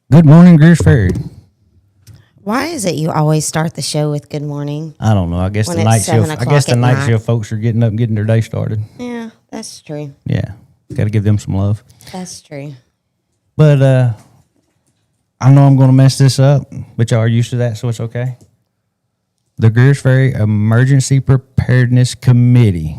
Good morning, Greers Ferry. Why is it you always start the show with good morning? I don't know. I guess When the it's night shift. 7 I guess o'clock the at night night. shift folks are getting up and getting their day started. Yeah, that's true. Yeah, got to give them some love. That's true. But I know I'm going to mess this up, but y'all are used to that, so it's okay. The Greers Ferry Emergency Preparedness Committee,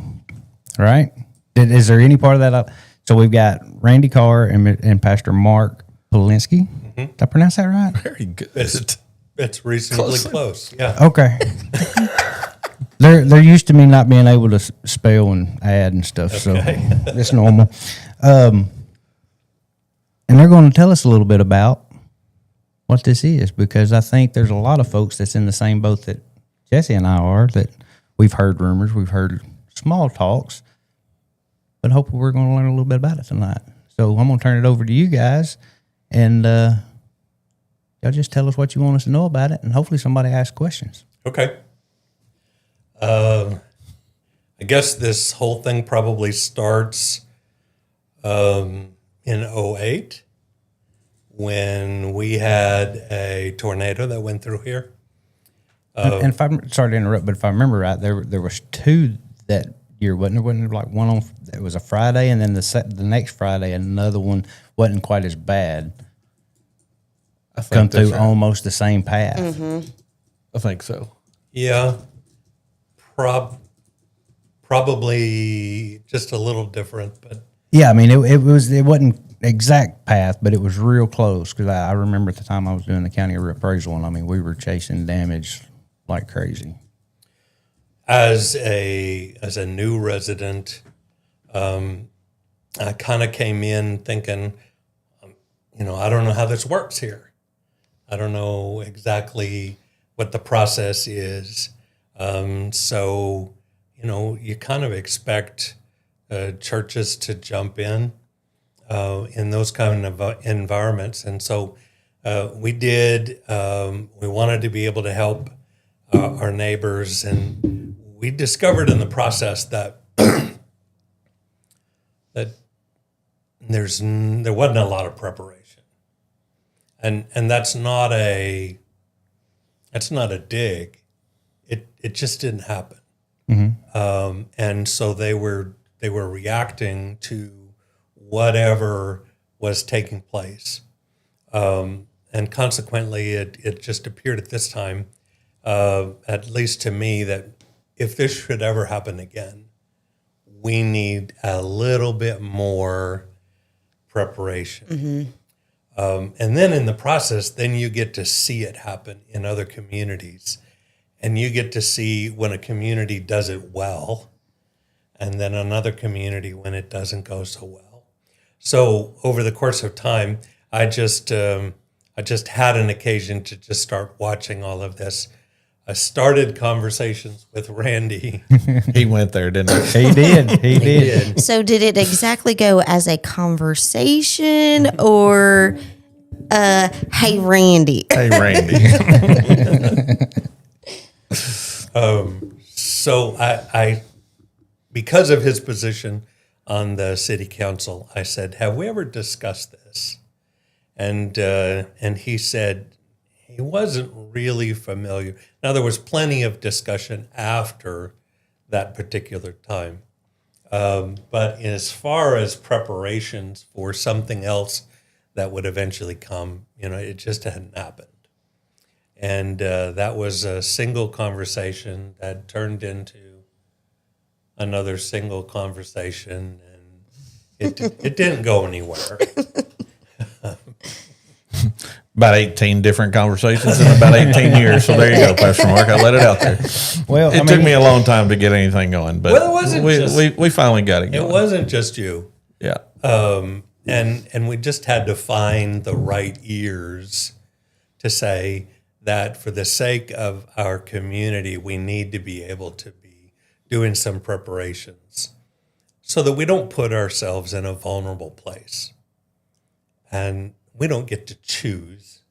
right? Is there any part of that? So we've got Randy Carr and Pastor Mark Palenske. Did I pronounce that right? Very good. It's reasonably close. Yeah. Okay. They're used to me not being able to spell and add and stuff, so it's normal. And they're going to tell us a little bit about what this is, because I think there's a lot of folks that's in the same boat that Jesse and I are, that we've heard rumors, we've heard small talks, but hopefully we're going to learn a little bit about it tonight. So I'm going to turn it over to you guys, and y'all just tell us what you want us to know about it, and hopefully somebody asks questions. Okay. I guess this whole thing probably starts in '08 when we had a tornado that went through here. And if I'm sorry to interrupt, but if I remember right, there was two that year, wasn't there? Wasn't there like one on? It was a Friday, and then the next Friday, another one wasn't quite as bad. I think Come that's through right. almost the same path. I think so. Yeah. Probably just a little different, but Yeah, I mean it wasn't exact path, but it was real close, because I remember at the time I was doing the county reappraisal, and I mean we were chasing damage like crazy. as a new resident, I kind of came in thinking, I don't know how this works here. I don't know exactly what the process is. So, you kind of expect churches to jump in those kind of environments. And so we did. We wanted to be able to help our neighbors, and we discovered in the process that that there wasn't a lot of preparation, and that's not a dig. It just didn't happen, and so they were reacting to whatever was taking place, and consequently, it just appeared at this time, at least to me, that if this should ever happen again, we need a little bit more preparation. And then in the process, then you get to see it happen in other communities. And you get to see when a community does it well, and then another community when it doesn't go so well. So over the course of time, I just had an occasion to just start watching all of this. I started conversations with Randy. He went there, didn't he? He did. He did. So did it exactly go as a conversation or, hey, Randy? Hey, Randy. So I, because of his position on the city council, I said, "Have we ever discussed this?" And he said he wasn't really familiar. Now, there was plenty of discussion after that particular time, but as far as preparations for something else that would eventually come, it just hadn't happened. And that was a single conversation that turned into another single conversation, and it didn't go anywhere. About 18 different conversations in about 18 years. So there you go, Pastor Mark. I let it out there. Well, It took me a long time to get anything going, but Well, it wasn't we finally got it going. It wasn't just you. Yeah. And we just had to find the right ears to say that for the sake of our community, we need to be able to be doing some preparations so that we don't put ourselves in a vulnerable place. And we don't get to choose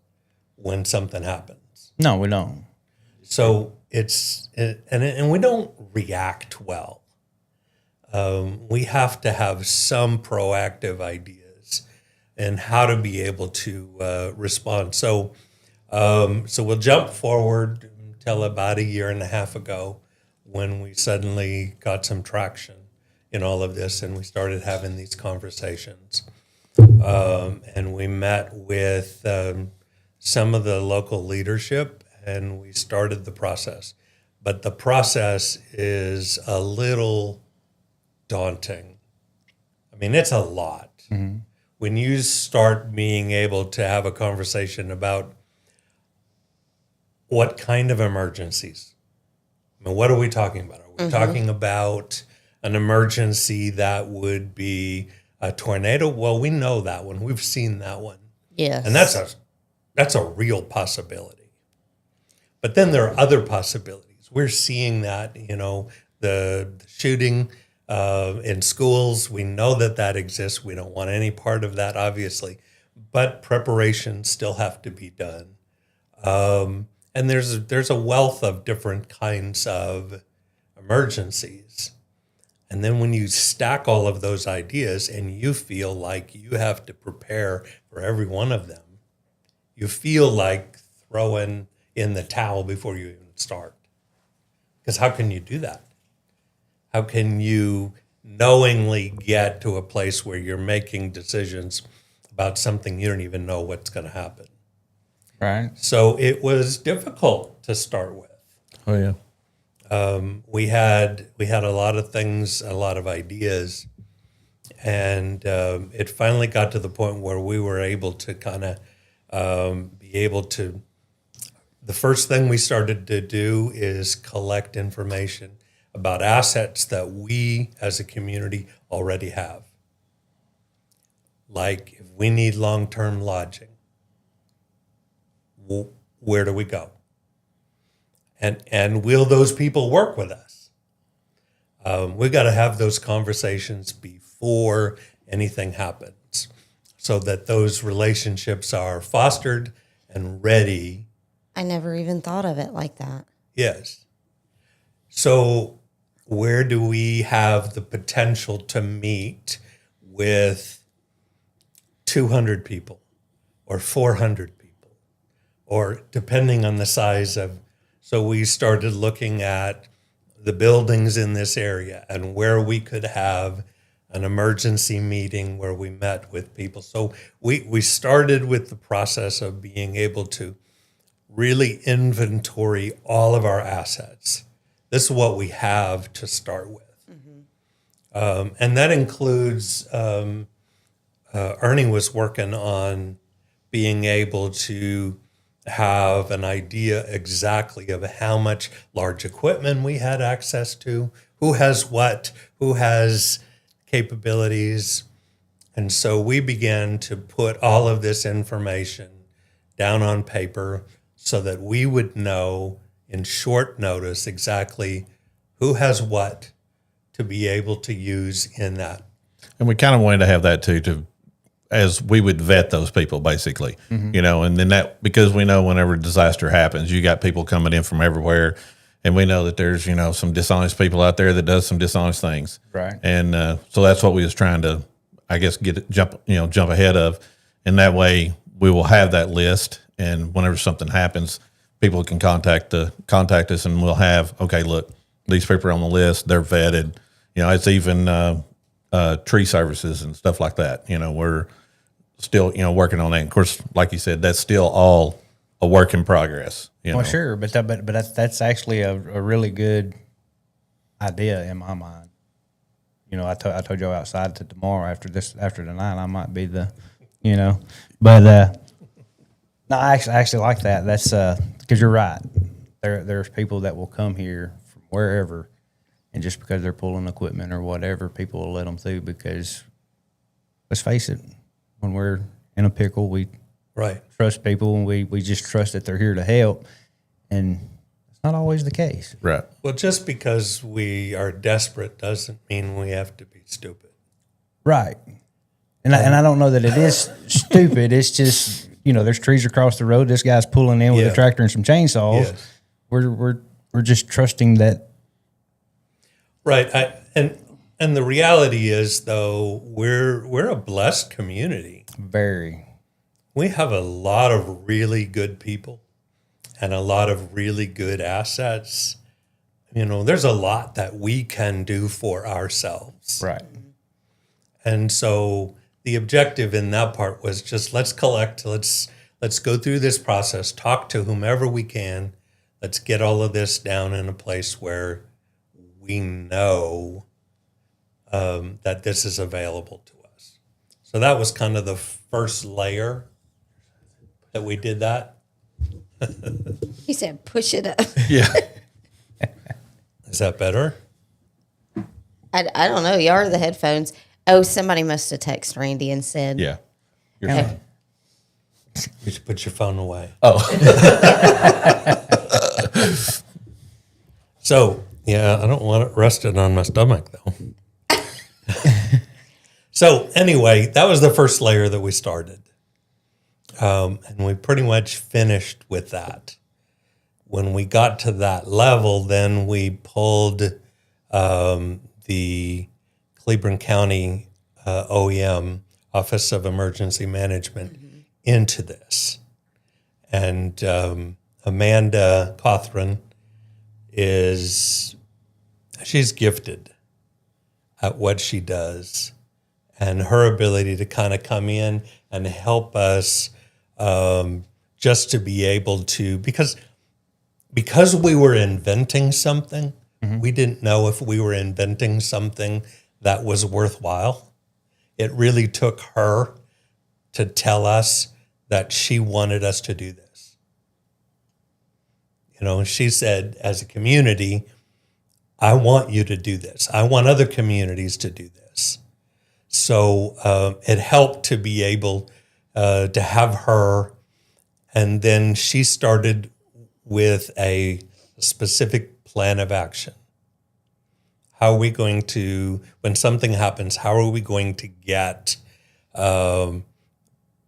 when something happens. No, we don't. So and we don't react well. We have to have some proactive ideas and how to be able to respond. So we'll jump forward till about a year and a half ago when we suddenly got some traction in all of this, and we started having these conversations. And we met with some of the local leadership, and we started the process. But the process is a little daunting. I mean, it's a lot. Mm-hmm. When you start being able to have a conversation about what kind of emergencies, I mean, what are we talking about? Are we talking about an emergency that would be a tornado? Well, we know that one. We've seen that one. Yes. And that's a real possibility. But then there are other possibilities. We're seeing that, the shooting in schools. We know that exists. We don't want any part of that, obviously. But preparations still have to be done. And there's a wealth of different kinds of emergencies. And then when you stack all of those ideas and you feel like you have to prepare for every one of them, you feel like throwing in the towel before you even start. Because how can you do that? How can you knowingly get to a place where you're making decisions about something you don't even know what's going to happen? Right. So it was difficult to start with. Oh yeah. We had a lot of things, a lot of ideas, and it finally got to the point where we were able to kind of be able to. The first thing we started to do is collect information about assets that we as a community already have. Like if we need long-term lodging, where do we go? And will those people work with us? We've got to have those conversations before anything happens so that those relationships are fostered and ready. I never even thought of it like that. Yes. So where do we have the potential to meet with 200 people or 400 people, or depending on the size of. So we started looking at the buildings in this area and where we could have an emergency meeting where we met with people. So we started with the process of being able to really inventory all of our assets. This is what we have to start with. Mm-hmm. And that includes, Ernie was working on being able to have an idea exactly of how much large equipment we had access to, who has what, who has capabilities. And so we began to put all of this information down on paper so that we would know in short notice exactly who has what to be able to use in that. And we kind of wanted to have that too, as we would vet those people basically, and then that, because we know whenever disaster happens, you got people coming in from everywhere, and we know that there's, some dishonest people out there that does some dishonest things. Right. And so that's what we was trying to, I guess, jump ahead of. And that way we will have that list. And whenever something happens, people can contact us, and we'll have, okay, look, these people are on the list. They're vetted. It's even, tree services and stuff like that. We're still, working on that. And of course, like you said, that's still all a work in progress. Well, sure, but that's actually a really good idea in my mind. I told you outside to tomorrow after tonight, I might be the, but no, I actually like that. That's because you're right. There's people that will come here from wherever. And just because they're pulling equipment or whatever, people will let them through because, let's face it, when we're in a pickle, we trust people, and we just trust that they're here to help. And it's not always the case. Right. Well, just because we are desperate doesn't mean we have to be stupid. Right. And I don't know that it is stupid. It's just, there's trees across the road. This guy's pulling in with a tractor and some chainsaws. Yes. We're just trusting that. Right. And the reality is, though, we're a blessed community. Very. We have a lot of really good people and a lot of really good assets. There's a lot that we can do for ourselves. Right. And so the objective in that part was just let's collect, let's go through this process, talk to whomever we can. Let's get all of this down in a place where we know that this is available to us. So that was kind of the first layer that we did that. He said, push it up. Yeah. Is that better? I don't know. Y'all are the headphones. Oh, somebody must have texted Randy and said, Yeah. You're Yeah. fine. You should put your phone away. Oh. So, yeah, I don't want it rested on my stomach, though. So, anyway, that was the first layer that we started. And we pretty much finished with that. When we got to that level, then we pulled the Cleburne County OEM, Office of Emergency Management, into this. And Amanda Cothran she's gifted at what she does, and her ability to kind of come in and help us just to be able to, because we were inventing something, we didn't know if we were inventing something that was worthwhile. It really took her to tell us that she wanted us to do this. She said, as a community, I want you to do this. I want other communities to do this. So it helped to be able to have her. And then she started with a specific plan of action. How are we going to, when something happens, how are we going to get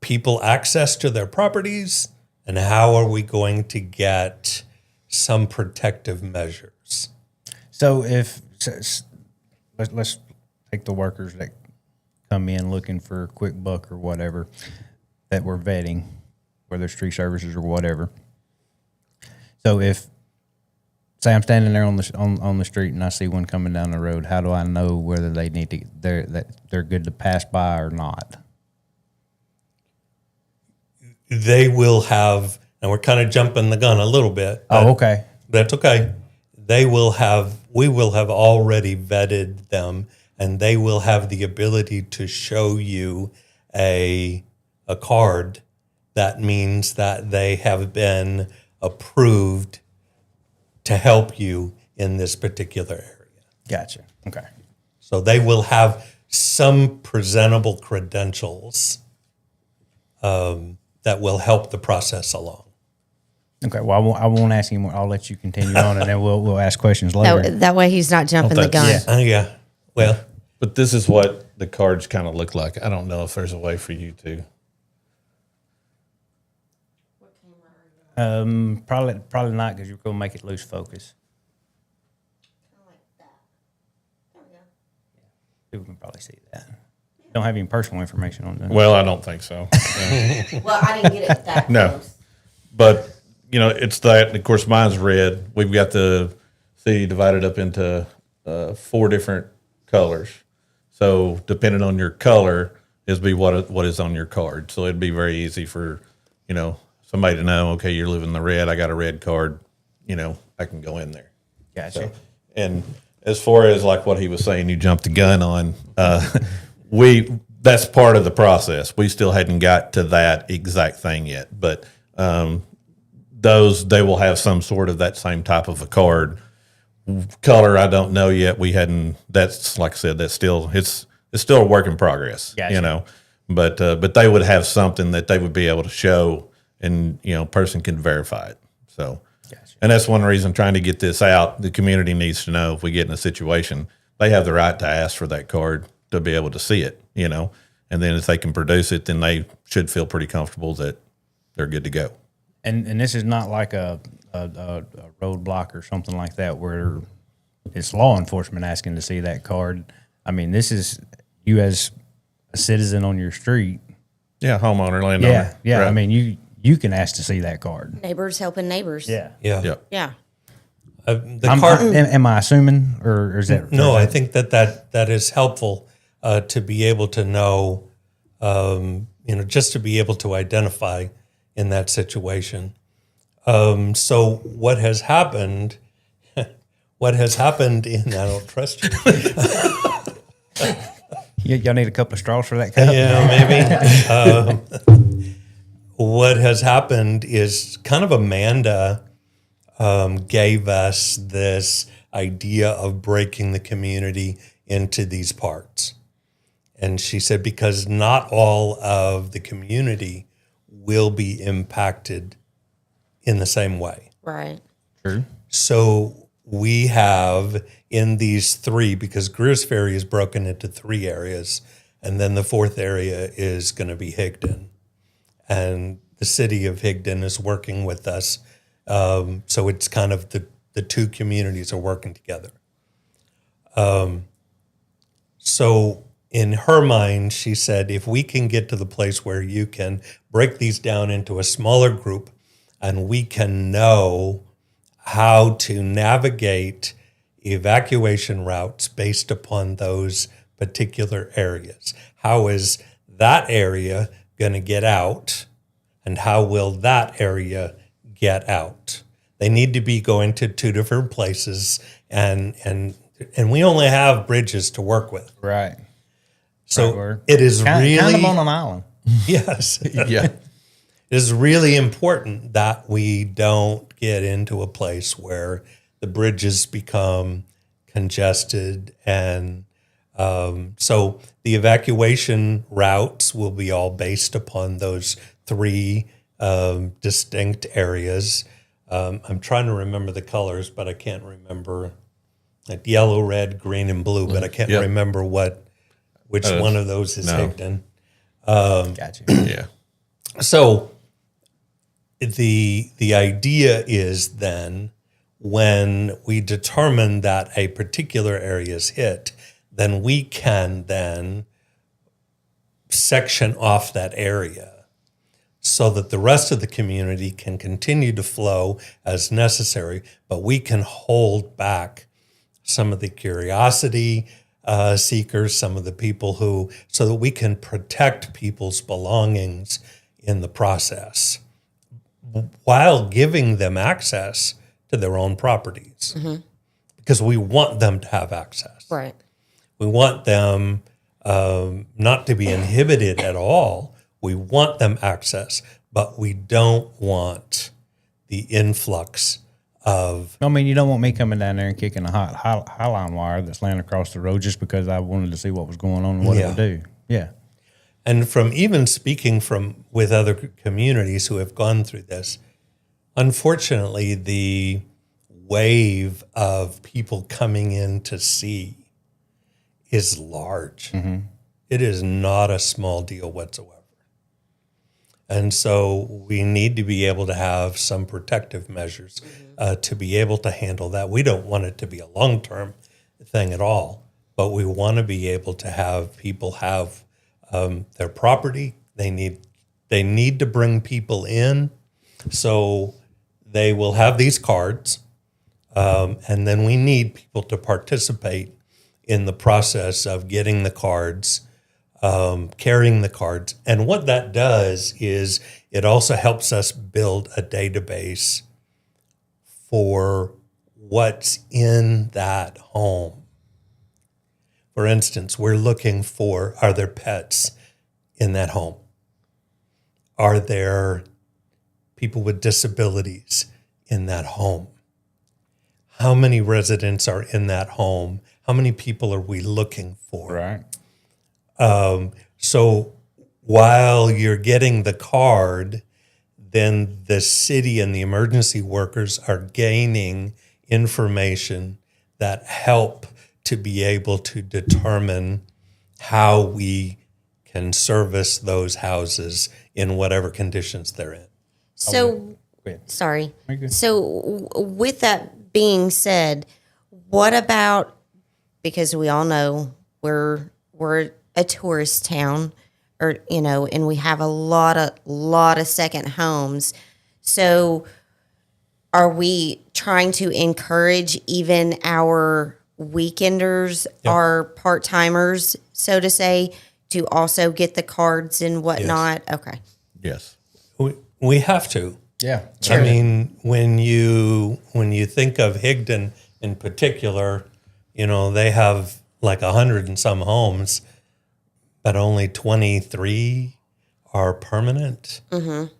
people access to their properties? And how are we going to get some protective measures? So let's take the workers that come in looking for a quick buck or whatever that we're vetting, whether it's tree services or whatever. So if, say, I'm standing there on the street and I see one coming down the road, how do I know whether they need to they're good to pass by or not? They will have, and we're kind of jumping the gun a little bit. Oh, okay. That's okay. We will have already vetted them, and they will have the ability to show you a card that means that they have been approved to help you in this particular area. Gotcha. Okay. So they will have some presentable credentials that will help the process along. Okay. Well, I won't ask anymore. I'll let you continue on, and then we'll ask questions later. that way he's not jumping the gun. Yeah. Well, But this is what the cards kind of look like. I don't know if there's a way for you to. Probably not, because you're going to make it lose focus. People can probably see that. Don't have any personal information on that. Well, I don't think so. Well, I didn't get it that No. close. But, it's that. Of course, mine's red. We've got the city divided up into 4 different colors. So depending on your color is what is on your card. So it'd be very easy for, somebody to know, okay, you're living the red. I got a red card. I can go in there. Gotcha. So, and as far as like what he was saying, you jumped the gun on, that's part of the process. We still hadn't got to that exact thing yet, but they will have some sort of that same type of a card. Color, I don't know yet. We hadn't. That's like I said. That's still it's still a work in progress. Gotcha. But they would have something that they would be able to show, and person can verify it. So. Gotcha. And that's one reason trying to get this out. The community needs to know if we get in a situation, they have the right to ask for that card to be able to see it, and then if they can produce it, then they should feel pretty comfortable that they're good to go. And this is not like a roadblock or something like that where it's law enforcement asking to see that card. I mean, this is you as a citizen on your street. Yeah, homeowner, landowner. Yeah. Right. I mean, you can ask to see that card. Neighbors helping neighbors. Yeah. Yeah. Yeah. The I'm, card. am I assuming, or is that No, I think that is helpful to be able to know, just to be able to identify in that situation. So what has happened? What has happened in? I don't trust you. y'all need a couple of straws for that cup? Yeah, maybe. What has happened is kind of Amanda gave us this idea of breaking the community into these parts. And she said, because not all of the community will be impacted in the same way. Right. True. So we have in these three, because Greer's Ferry is broken into 3 areas, and then the 4th area is going to be Higdon. And the city of Higdon is working with us. So it's kind of the 2 communities are working together. So in her mind, she said, if we can get to the place where you can break these down into a smaller group and we can know how to navigate evacuation routes based upon those particular areas. How is that area going to get out, and how will that area get out? They need to be going to 2 different places, and we only have bridges to work with. Right. So it is really kind of on an island. yes. Yeah. It is really important that we don't get into a place where the bridges become congested. And so the evacuation routes will be all based upon those 3 distinct areas. I'm trying to remember the colors, but I can't remember. Like yellow, red, green, and blue, but I can't remember which one of those is Higdon. Gotcha. Yeah. So the idea is then when we determine that a particular area is hit, then we can then section off that area so that the rest of the community can continue to flow as necessary, but we can hold back some of the curiosity seekers, some of the people who, so that we can protect people's belongings in the process, while giving them access to their own properties, because we want them to have access. Right. We want them not to be inhibited at all. We want them access, but we don't want the influx of. I mean, you don't want me coming down there and kicking a high line wire that's laying across the road just because I wanted to see what was going on and what it would do. Yeah. And from even speaking with other communities who have gone through this, unfortunately, the wave of people coming in to see is large. Mm-hmm. It is not a small deal whatsoever. And so we need to be able to have some protective measures to be able to handle that. We don't want it to be a long-term thing at all, but we want to be able to have people have their property. They need to bring people in, so they will have these cards, and then we need people to participate in the process of getting the cards, carrying the cards. And what that does is it also helps us build a database for what's in that home. For instance, we're looking for, are there pets in that home? Are there people with disabilities in that home? How many residents are in that home? How many people are we looking for? Right. So while you're getting the card, then the city and the emergency workers are gaining information that help to be able to determine how we can service those houses in whatever conditions they're in. So, sorry. Okay. So, with that being said, what about, because we all know we're a tourist town, or and we have a lot of second homes. So are we trying to encourage even our weekenders, our part-timers, so to say, to also get the cards and whatnot? Yes. Okay. Yes. We have to. Yeah. I mean, when you think of Higdon in particular, they have like 100 and some homes, but only 23 are permanent. So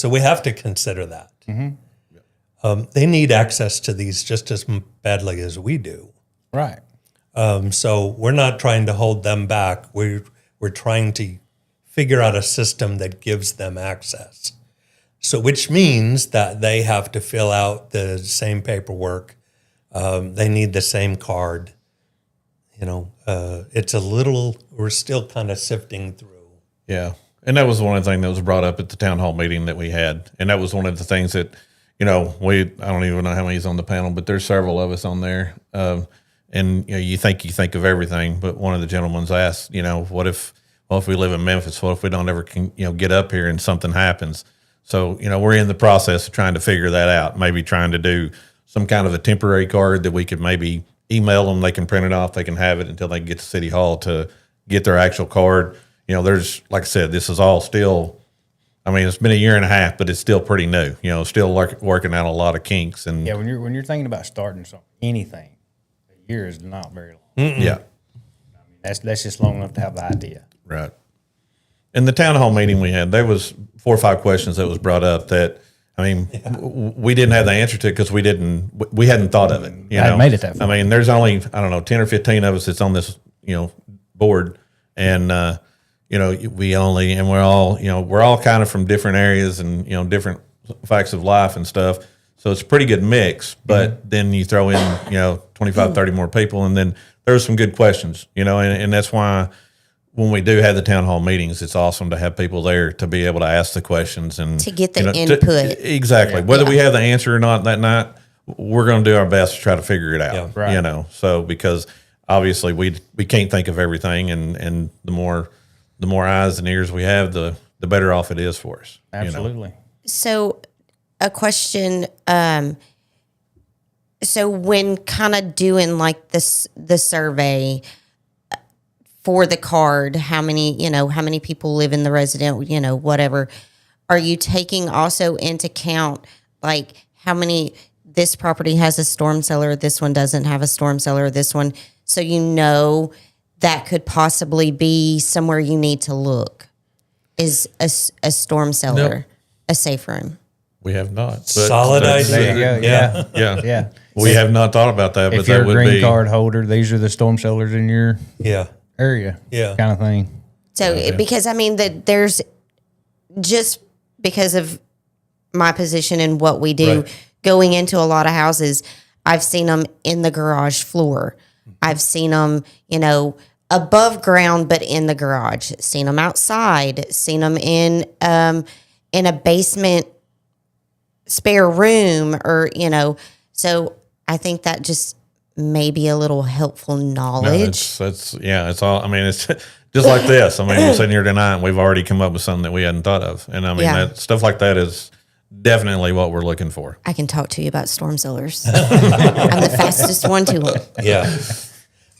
we have to consider that. They need access to these just as badly as we do. Right. So we're not trying to hold them back. We're trying to figure out a system that gives them access. So which means that they have to fill out the same paperwork. They need the same card. It's we're still kind of sifting through. Yeah. And that was one of the things that was brought up at the town hall meeting that we had. And that was one of the things that, I don't even know how many's on the panel, but there's several of us on there. And you think of everything, but one of the gentlemen's asked, what if we live in Memphis, what if we don't ever get up here and something happens? So, we're in the process of trying to figure that out, maybe trying to do some kind of a temporary card that we could maybe email them. They can print it off. They can have it until they get to City Hall to get their actual card. There's, like I said, this is all still, it's been a year and a half, but it's still pretty new, still working out a lot of kinks. And Yeah, when you're thinking about starting anything, a year is not very long. yeah, That's just long enough to have the idea. right. In the town hall meeting we had, there was 4 or 5 questions that was brought up that, we didn't have the answer to because we hadn't thought of it. I hadn't made it that far. There's only, 10 or 15 of us that's on this, board. And, we're all kind of from different areas and, different facts of life and stuff. So it's a pretty good mix, but then you throw in, 25, 30 more people. And then there's some good questions, and that's why when we do have the town hall meetings, it's awesome to have people there to be able to ask the questions and To get the input. Exactly. Whether we have the answer or not that night, we're going to do our best to try to figure it out. Yeah. Right. So because obviously we can't think of everything, and the more eyes and ears we have, the better off it is for us. Absolutely. So a question, so when kind of doing like the survey for the card, how many people live in the resident, whatever, are you taking also into account like how many, this property has a storm cellar, this one doesn't have a storm cellar, this one, so that could possibly be somewhere you need to look. Is a storm cellar Nope. a safe room? We have not. But Solid that's- idea. There you go. Yeah. Yeah. Yeah. We have not thought about that, but If you're that a would green be. card holder, these are the storm cellars in your Yeah. area. Yeah. Kind of thing. So because there's just because of my position and what we do, Right. going into a lot of houses, I've seen them in the garage floor. I've seen them, above ground, but in the garage. Seen them outside. Seen them in a basement spare room, or So I think that just may be a little helpful No, knowledge. it's all. It's just like this. We're sitting here tonight, and we've already come up with something that we hadn't thought of, and Yeah. that stuff like that is definitely what we're looking for. I can talk to you about storm cellars. I'm the fastest one to them. Yeah.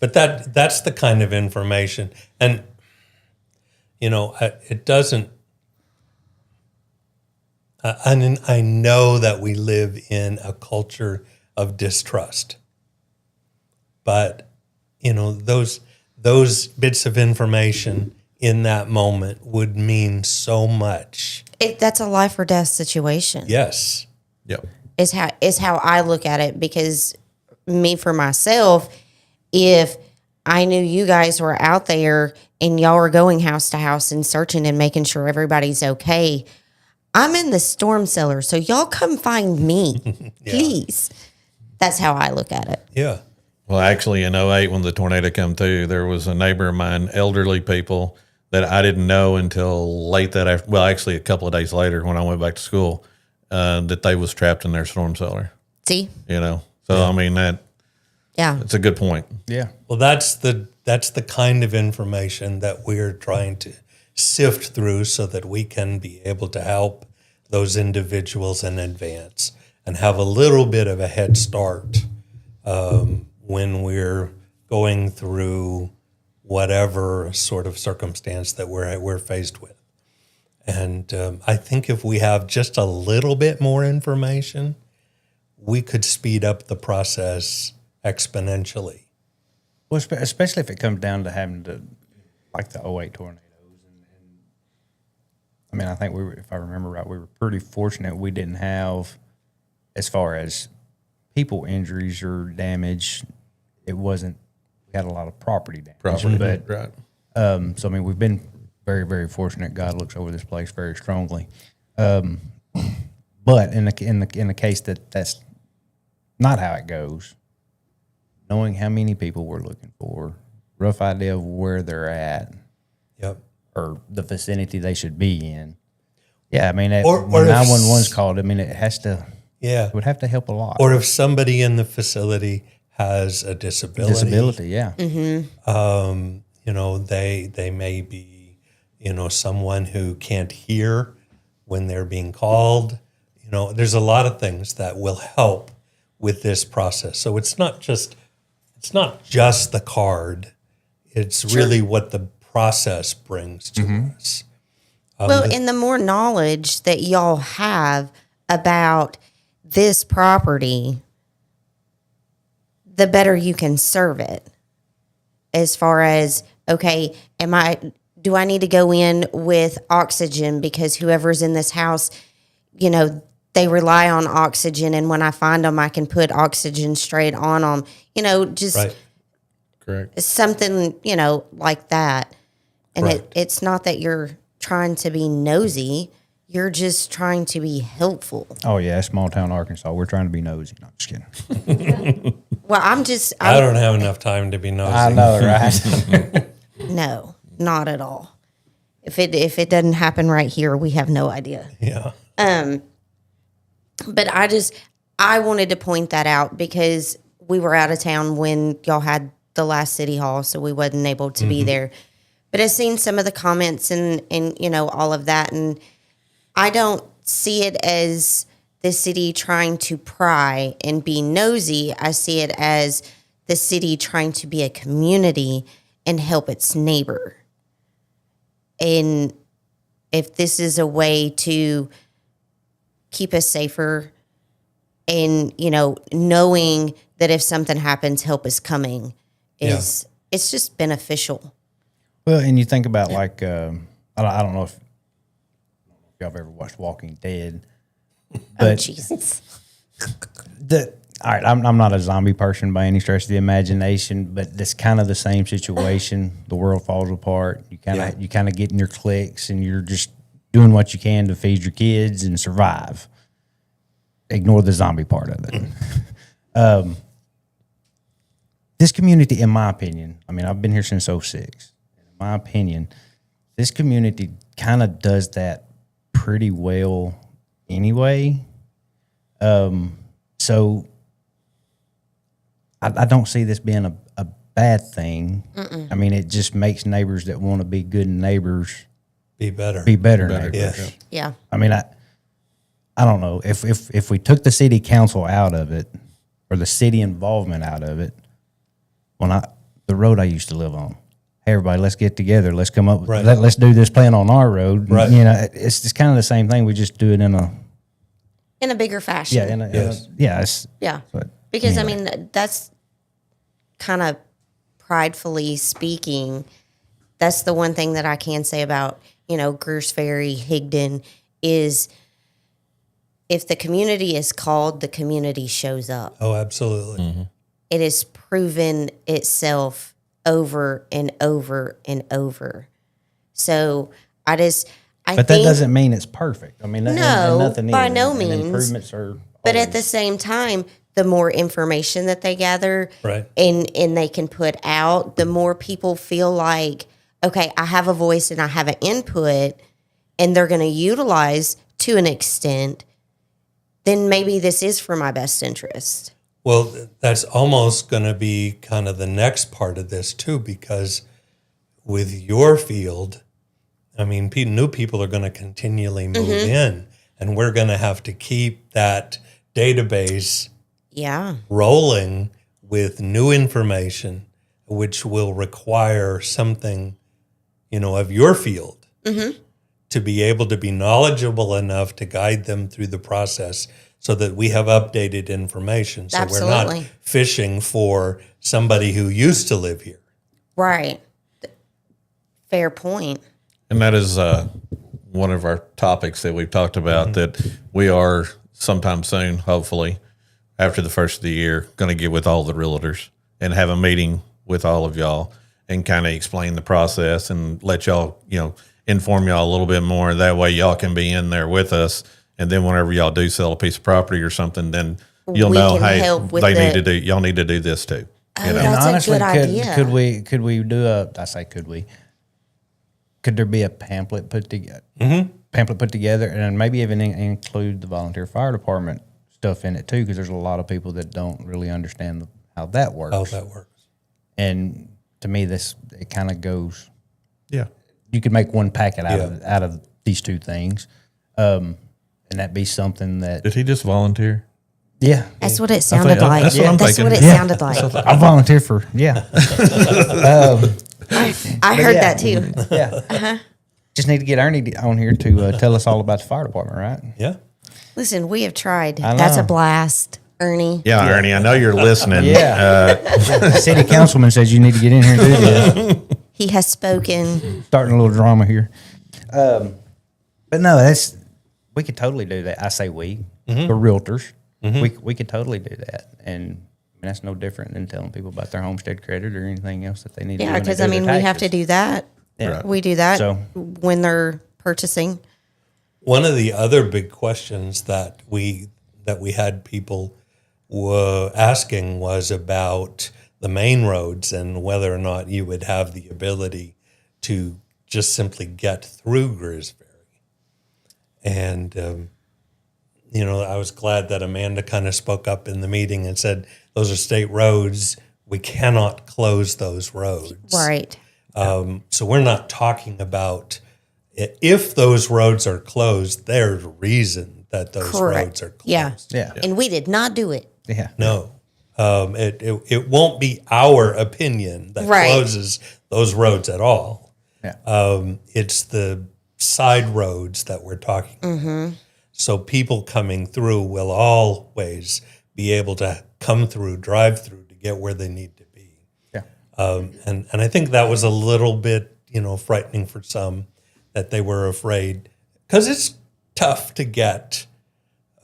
But that's the kind of information. And, it doesn't, I know that we live in a culture of distrust. But, those bits of information in that moment would mean so much. That's a life or death situation. Yes. Yep. Is how I look at it, because me, for myself, if I knew you guys were out there and y'all were going house to house and searching and making sure everybody's okay, I'm in the storm cellar, so y'all come find me, please. That's how I look at it. Yeah. Well, actually, in '08, when the tornado come through, there was a neighbor of mine, elderly people, that I didn't know until late that afternoon. Well, actually, a couple of days later when I went back to school, that they was trapped in their storm cellar. See? So, that Yeah. It's a good point. Yeah. Well, that's the kind of information that we're trying to sift through so that we can be able to help those individuals in advance and have a little bit of a head start when we're going through whatever sort of circumstance that we're faced with. And I think if we have just a little bit more information, we could speed up the process exponentially. Well, especially if it comes down to having to, like the '08 tornadoes. And I mean, I think if I remember right, we were pretty fortunate we didn't have, as far as people injuries or damage, it wasn't, we had a lot of property damage. But, right. so, I mean, we've been very, very fortunate. God looks over this place very strongly. But in the case that's not how it goes, knowing how many people we're looking for, rough idea of where they're at, Yep. or the vicinity they should be in. Yeah, I mean, Or when if 911's called, I mean, it Yeah. would have to help a lot. Or if somebody in the facility has a disability, yeah. you know, they may be, you know, someone who can't hear when they're being called. You know, there's a lot of things that will help with this process. So it's not just the card. It's really what the process brings to us. Well, and the more knowledge that y'all have about this property, the better you can serve it. As far as, okay, do I need to go in with oxygen because whoever's in this house, you know, they rely on oxygen, and when I find them, I can put oxygen straight on them. You know, just Right. Correct. something, you know, like that. And Right. it's not that you're trying to be nosy. You're just trying to be helpful. Oh, yeah, small town Arkansas. We're trying to be nosy. No, just kidding. Well, I don't have enough time to be nosy. I know, right? No, not at all. If it doesn't happen right here, we have no idea. Yeah. But I wanted to point that out because we were out of town when y'all had the last city hall, so we wasn't able to be there. But I've seen some of the comments and you know, all of that, and I don't see it as the city trying to pry and be nosy. I see it as the city trying to be a community and help its neighbor. And if this is a way to keep us safer and, you know, knowing that if something happens, help is coming, it's just beneficial. Well, and you think about like, I don't know if y'all have ever watched Walking Dead, Oh, but Jesus. all right, I'm not a zombie person by any stretch of the imagination, but it's kind of the same situation. The world falls apart. You kind of get in your cliques, and you're just doing what you can to feed your kids and survive. Ignore the zombie part of it. This community, in my opinion, I mean, I've been here since '06. In my opinion, this community kind of does that pretty well anyway. So I don't see this being a bad thing. I mean, it just makes neighbors that want to be good neighbors Be better. be better neighbors. Yes. Yeah. I mean, I don't know if we took the city council out of it or the city involvement out of it. The road I used to live on, hey everybody, let's get together. Let's come up. Right. Let's do this plan on our road. Right. You know, it's just kind of the same thing. We just do it in a bigger fashion. Yes. Yeah. But Because, anyway. I mean, that's kind of pridefully speaking, that's the one thing that I can say about, you know, Greers Ferry, Higdon, is if the community is called, the community shows up. Oh, absolutely. It has proven itself over and over and over. So I But that think, doesn't mean it's perfect. I mean, No, and nothing by is. no And means. improvements are. but at the same time, the more information that they gather Right. and they can put out, the more people feel like, okay, I have a voice and I have an input, and they're going to utilize to an extent, then maybe this is for my best interest. Well, that's almost going to be kind of the next part of this too, because with your field, I mean, new people are going to continually move in, and we're going to have to keep that database rolling with new information, which will require something, of your field to be able to be knowledgeable enough to guide them through the process so that we have updated information. So we're not fishing for somebody who used to live here. Right. Fair point. And that is one of our topics that we've talked about, that we are sometime soon, hopefully, after the first of the year, going to get with all the realtors and have a meeting with all of y'all and kind of explain the process and let y'all, inform y'all a little bit more. That way y'all can be in there with us. And then whenever y'all do sell a piece of property or something, then you'll know, hey, y'all need to do this too. That's honestly, a good idea. Could we do could there be a pamphlet put together? Pamphlet put together, and then maybe even include the volunteer fire department stuff in it too, because there's a lot of people that don't really understand how that works. And to me, it kind of goes. Yeah, you could make one packet out of these two things, and that'd be something that. Did he just volunteer? Yeah, that's what it sounded like. That's what I'm thinking. What it sounded like. I volunteer for I heard that too. Yeah. Just need to get Ernie on here to tell us all about the fire department, right? Yeah. Listen, we have tried. That's a blast, Ernie. Yeah, Ernie, I know you're listening. Yeah. The city councilman says you need to get in here and do this. He has spoken. Starting a little drama here. But no, we could totally do that. I say we, the realtors, we could totally do that. And that's no different than telling people about their homestead credit or anything else that they need to do. Yeah, because we have to do that. Yeah. Right. We do that when they're purchasing. One of the other big questions that we had people asking was about the main roads and whether or not you would have the ability to just simply get through Greersbury. And, I was glad that Amanda kind of spoke up in the meeting and said, those are state roads. We cannot close those roads. Right. So we're not talking about if those roads are closed, there's a reason that those roads are closed. Yeah. And we did not do it. Yeah. No. It won't be our opinion that closes those roads at all. Yeah. It's the side roads that we're talking about. So people coming through will always be able to come through, drive through to get where they need to be. Yeah. And I think that was a little bit, frightening for some, that they were afraid, because it's tough to get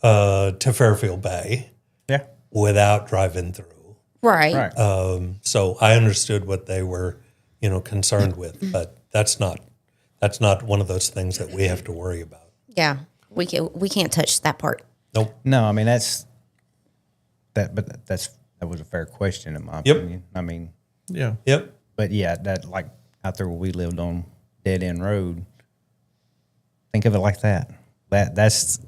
to Fairfield Bay without driving through. Right. So I understood what they were, concerned with, but that's not one of those things that we have to worry about. Yeah. We can't touch that part. Nope. No, I mean that was a fair question in my opinion. I mean, yeah. Yep. But yeah, that like out there where we lived on Dead End Road. Think of it like that. That's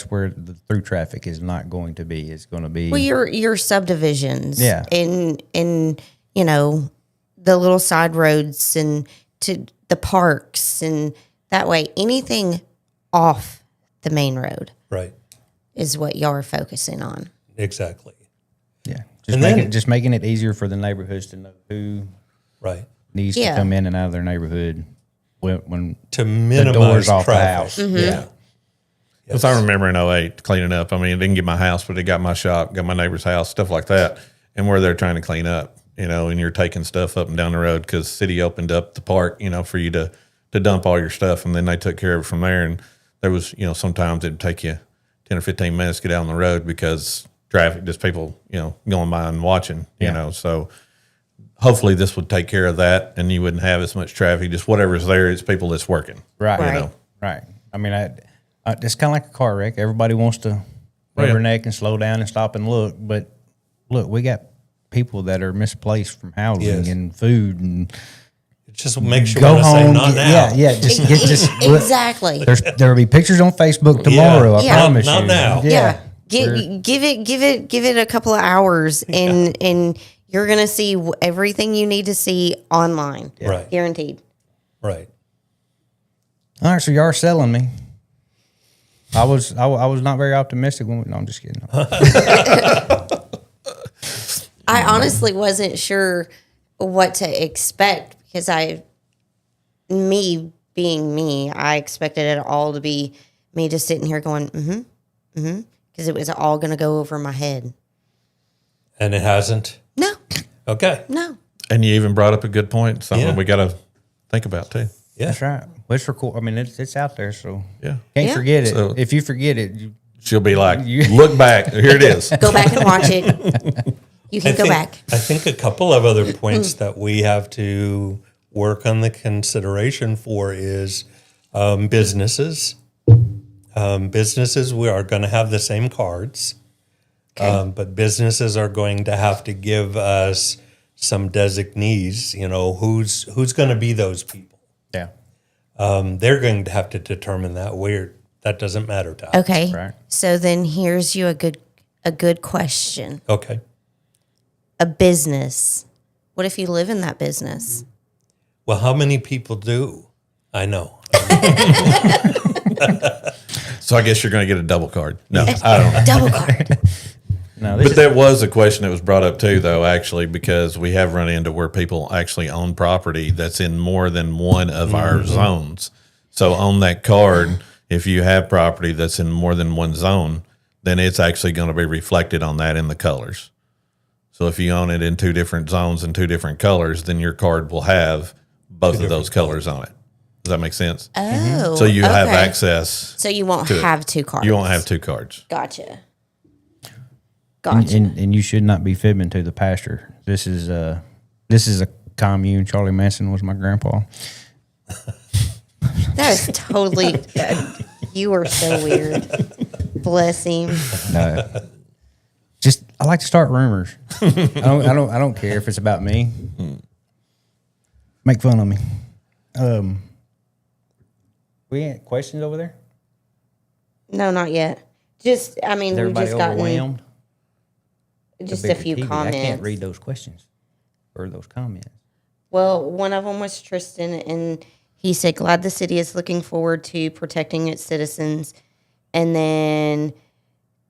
where the through traffic is not going to be. It's going to be your subdivisions. Yeah. In the little side roads and to the parks, and that way anything off the main road is what y'all are focusing on. Exactly. Yeah. Just making it easier for the neighborhoods to know who needs to come in and out of their neighborhood when to the minimize doors off the traffic. house. Yeah. Because I remember in 2008 cleaning up. I mean, it didn't get my house, but it got my shop, got my neighbor's house, stuff like that. And where they're trying to clean up, and you're taking stuff up and down the road because city opened up the park, for you to dump all your stuff. And then they took care of it from there. And there was, sometimes it'd take you 10 or 15 minutes to get out on the road because traffic, just people, going by and watching, So hopefully this would take care of that and you wouldn't have as much traffic. Just whatever's there, it's people that's working. Right. Right. I mean, it's kind of like a car wreck. Everybody wants to rubberneck and slow down and stop and look. But look, we got people that are misplaced from housing and food and it just makes you go want to home. say not now. Yeah. Just get exactly. There will be pictures on Facebook tomorrow. I promise not you. now. Yeah. give it a couple of hours, and you're gonna see everything you need to see online. Right. Guaranteed. Right. All right, so you are selling me. I was not very optimistic when. No, I'm just kidding. I honestly wasn't sure what to expect because me being me, I expected it all to be me just sitting here going, because it was all going to go over my head. And it hasn't? No, Okay. no. And you even brought up a good point, something we got to think about too. Yeah. That's right. Well, it's record. I mean, it's out there, so Yeah. can't Yeah. forget it. So- If you forget it, She'll be like, look back. Here it is. Go back and watch it. You can go back. I think a couple of other points that we have to work on the consideration for is businesses. Businesses, we are going to have the same cards, but businesses are going to have to give us some designees. You know, who's going to be those people? yeah, They're going to have to determine that. That doesn't matter to us. Okay. Right. So then here's you a good question. Okay. A business. What if you live in that business? Well, how many people do? I know. So I guess you're going to get a double card. No, I don't know. Double card. no, this But there was a question that was brought up too, though, actually, because we have run into where people actually own property that's in more than one of our zones. So on that card, if you have property that's in more than one zone, then it's actually going to be reflected on that in the colors. So if you own it in two different zones and two different colors, then your card will have both of those colors on it. Does that make sense? Oh. So you have okay. access. So you won't have two cards. You won't have two cards. Gotcha. and, Gotcha. and you should not be fibbing to the pastor. This is a commune. Charlie Manson was my grandpa. That is totally. You are so weird. Bless him. No. Just I like to start rumors. I don't care if it's about me. Make fun of me. We ain't questions over there? No, not yet. Just, I mean, Is we everybody just gotten overwhelmed? just Bigger a few TV. comments. I can't read those questions or those comments. Well, one of them was Tristan, and he said, "Glad the city is looking forward to protecting its citizens." And then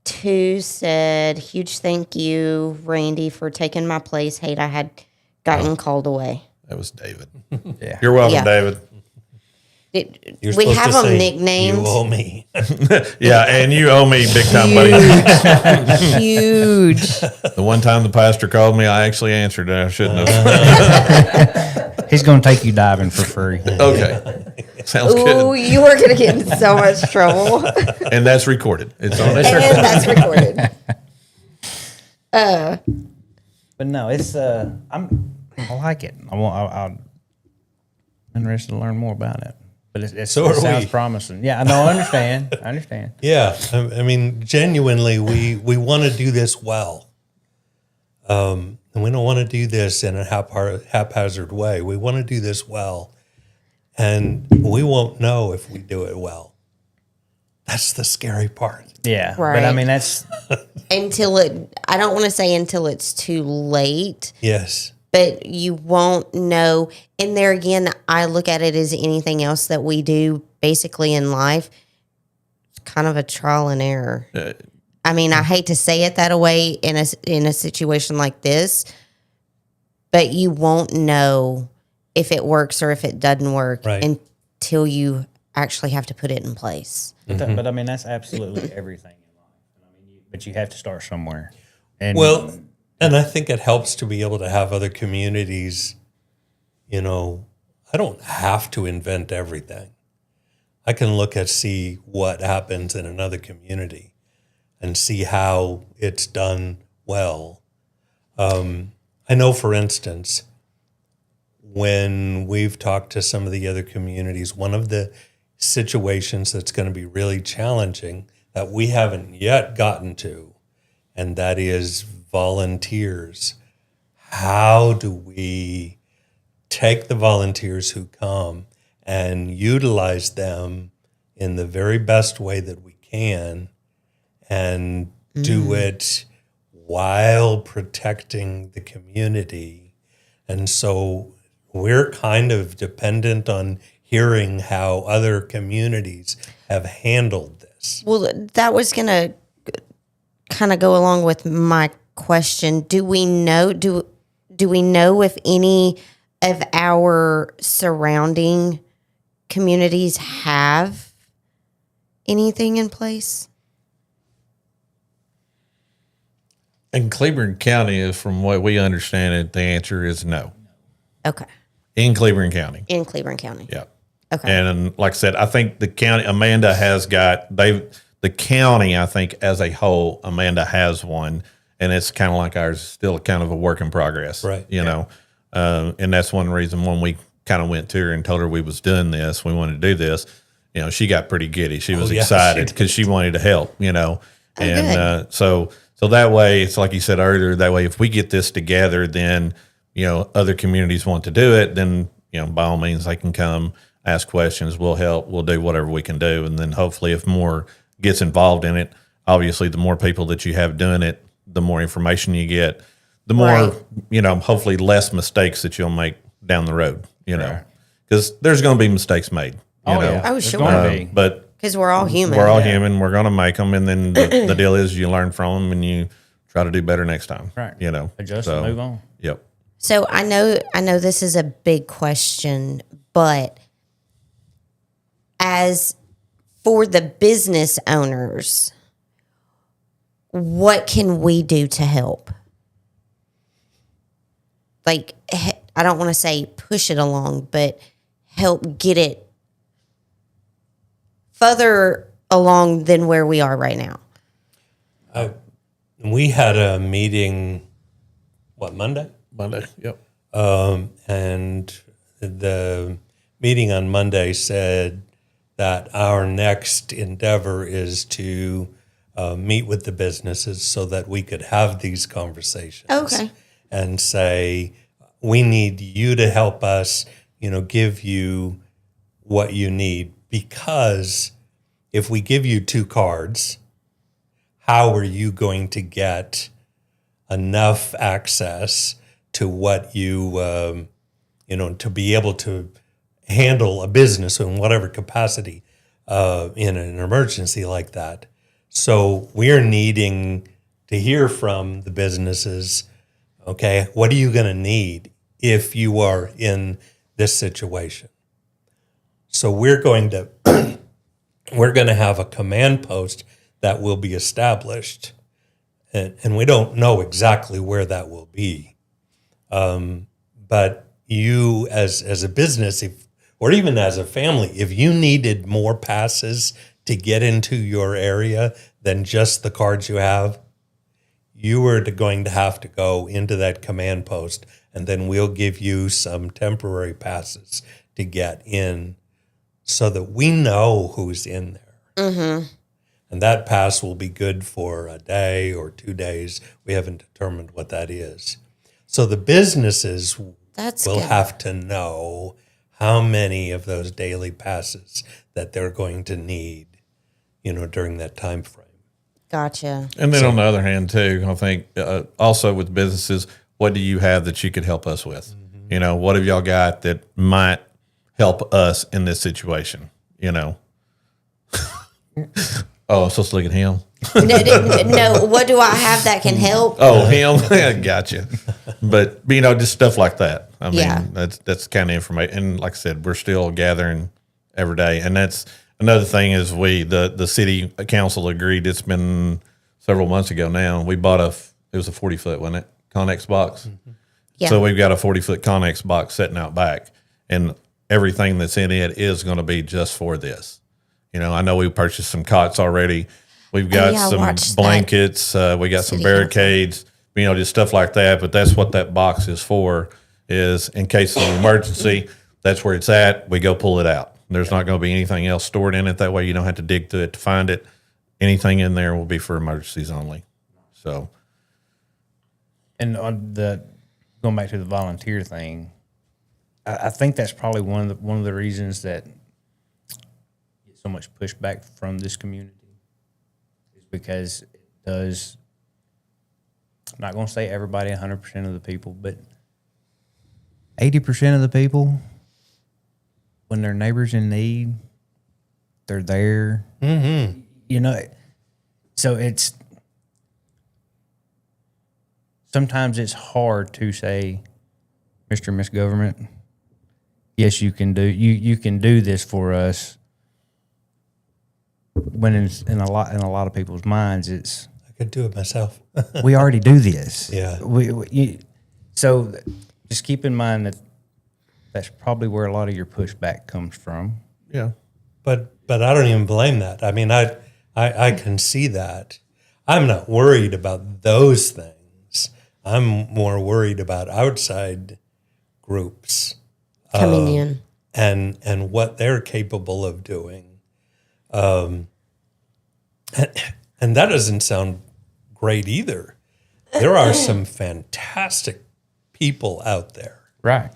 2 said, "Huge thank you, Randy, for taking my place. Hate I had gotten called away." That was David. Yeah. You're welcome, Yeah. David. You're We supposed have to them say, nicknamed. You owe me. Yeah, and you owe me big time, buddy. Huge. The one time the pastor called me, I actually answered it. I shouldn't have. He's going to take you diving for free. Okay. Sounds Ooh, good. you are going to get in so much trouble. And that's recorded. It's on this And that's recorded. But no, it's I like it. I'm interested to learn more about it. But it So are sounds we. promising. Yeah, I know. I understand. I understand. Yeah, I mean, genuinely, we want to do this well. And we don't want to do this in a haphazard way. We want to do this well. And we won't know if we do it well. That's the scary part. Yeah, but I Right. mean that's I don't want to say until it's too late, Yes. but you won't know. And there again, I look at it as anything else that we do basically in life. It's kind of a trial and error. I mean, I hate to say it that way in a situation like this, but you won't know if it works or if it doesn't work Right. until you actually have to put it in place. but I mean that's absolutely everything in life. I mean, but you have to start somewhere. And Well, and I think it helps to be able to have other communities. You know, I don't have to invent everything. I can look at see what happens in another community and see how it's done well. I know, for instance, when we've talked to some of the other communities, one of the situations that's going to be really challenging that we haven't yet gotten to, and that is volunteers. How do we take the volunteers who come and utilize them in the very best way that we can and do it while protecting the community. And so we're kind of dependent on hearing how other communities have handled this. Well, that was going to kind of go along with my question. Do we know if any of our surrounding communities have anything in place? In Cleveland County, from what we understand it, the answer is no. Okay. In Cleveland County. In Cleveland County. Yeah. Okay. And like I said, I think the county, Amanda has got, the county, I think as a whole, Amanda has one, and it's kind of like ours, still kind of a work in progress. Right. You know, and that's one reason when we kind of went to her and told her we was doing this, we wanted to do this, you know, she got pretty giddy. She was excited because she wanted to help, you know. So that way, it's like you said earlier, that way, if we get this together, then, you know, other communities want to do it, then, you know, by all means, they can come ask questions. We'll help. We'll do whatever we can do. And then hopefully if more gets involved in it, obviously the more people that you have doing it, the more information you get, the more, you know, hopefully less mistakes that you'll make down the road, you know, because there's going to be mistakes made, you know. Oh, sure. But Because we're all human. we're all human. We're going to make them. And then the deal is you learn from them and you try to do better next time. Right. You know, Adjust and move on. Yep. So I know this is a big question, but as for the business owners, what can we do to help? Like, I don't want to say push it along, but help get it further along than where we are right now. We had a meeting, Monday? Monday. Yep. And the meeting on Monday said that our next endeavor is to meet with the businesses so that we could have these conversations. Okay. And say, we need you to help us, you know, give you what you need. Because if we give you 2 cards, how are you going to get enough access to what you, you know, to be able to handle a business in whatever capacity in an emergency like that? So we're needing to hear from the businesses, okay, what are you going to need if you are in this situation? So we're going to have a command post that will be established, and we don't know exactly where that will be. But you as a business, or even as a family, if you needed more passes to get into your area than just the cards you have, you were going to have to go into that command post, and then we'll give you some temporary passes to get in so that we know who's in there. Mm-hmm. And that pass will be good for a day or 2 days. We haven't determined what that is. So the businesses will have to know how many of those daily passes that they're going to need, you know, during that time frame. Gotcha. And then on the other hand, too, I think also with businesses, what do you have that you could help us with? Mm-hmm. You know, what have y'all got that might help us in this situation? You know. Oh, I'm supposed to look at him. No, what do I have that can help? Oh, him. Gotcha. But you know, just stuff like that. I mean, that's kind of information. And like I said, we're still gathering every day. And that's another thing is the city council agreed. It's been several months ago now. We bought it was a 40-foot, wasn't it? Connex box. Mm-hmm. Yeah. So we've got a 40-foot Connex box sitting out back, and everything that's in it is going to be just for this. You know, I know we purchased some cots already. We've got some blankets. We got some barricades, you know, just stuff like that. But that's what that box is for, is in case of an emergency, that's where it's at. We go pull it out. There's not going to be anything else stored in it. That way you don't have to dig through it to find it. Anything in there will be for emergencies only. So. And on going back to the volunteer thing, I think that's probably one of the reasons that so much pushback from this community is because does, I'm not going to say everybody, 100% of the people, but 80% of the people, when their neighbor's in need, they're there. Mm-hmm. You know, so sometimes it's hard to say, Mr. and Miss Government, yes, you can do this for us. When in a lot of people's minds, it's, I could do it myself. we already do this. Yeah. So just keep in mind that that's probably where a lot of your pushback comes from. Yeah. But I don't even blame that. I mean, I can see that. I'm not worried about those things. I'm more worried about outside groups coming in and what they're capable of doing. And that doesn't sound great either. There are some fantastic people out there, Right.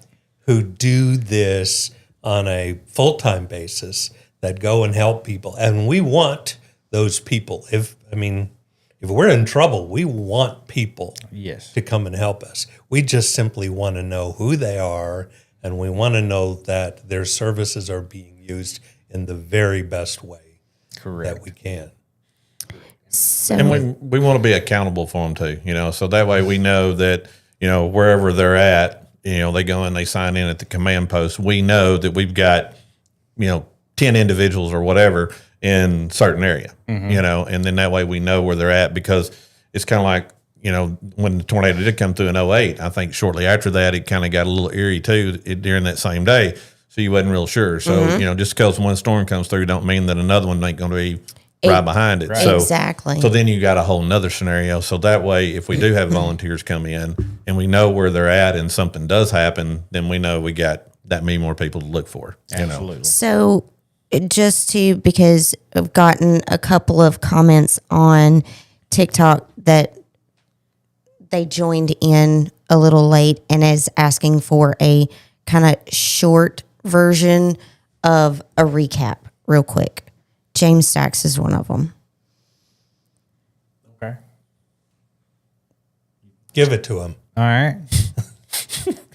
who do this on a full-time basis, that go and help people. And we want those people. If we're in trouble, we want people Yes. to come and help us. We just simply want to know who they are, and we want to know that their services are being used in the very best way Correct. that we can. so And we want to be accountable for them too, so that way we know that, wherever they're at, they go and they sign in at the command post. We know that we've got, 10 individuals or whatever in certain area, and then that way we know where they're at, because it's kind of like, when the tornado did come through in 2008, I think shortly after that, it kind of got a little eerie too during that same day. So you wasn't real sure. So, just because one storm comes through don't mean that another one ain't going to be right behind it. So, exactly. So then you got a whole nother scenario. So that way, if we do have volunteers come in and we know where they're at and something does happen, then we know we got that many more people to look for. Absolutely. So because I've gotten a couple of comments on TikTok that they joined in a little late and is asking for a kind of short version of a recap real quick. James Stacks is one of them. Okay. Give it to them. All right.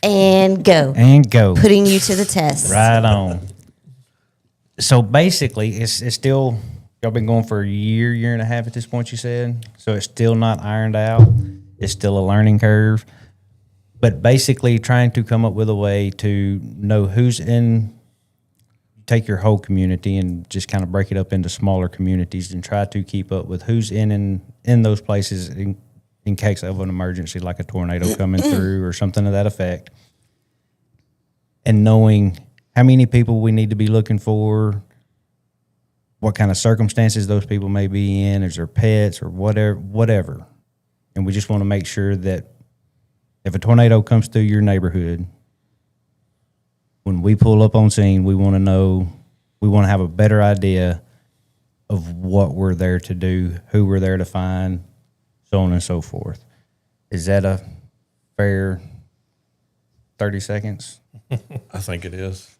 And go. And go. Putting you to the test. Right on. So basically, it's still, y'all been going for a year and a half at this point, you said? So it's still not ironed out. It's still a learning curve. But basically trying to come up with a way to know who's in, take your whole community and just kind of break it up into smaller communities and try to keep up with who's in those places in case of an emergency, like a tornado coming through or something to that effect. And knowing how many people we need to be looking for, what kind of circumstances those people may be in, is there pets or whatever. And we just want to make sure that if a tornado comes through your neighborhood, when we pull up on scene, we want to know, we want to have a better idea of what we're there to do, who we're there to find, so on and so forth. Is that a fair 30 seconds? I think it is.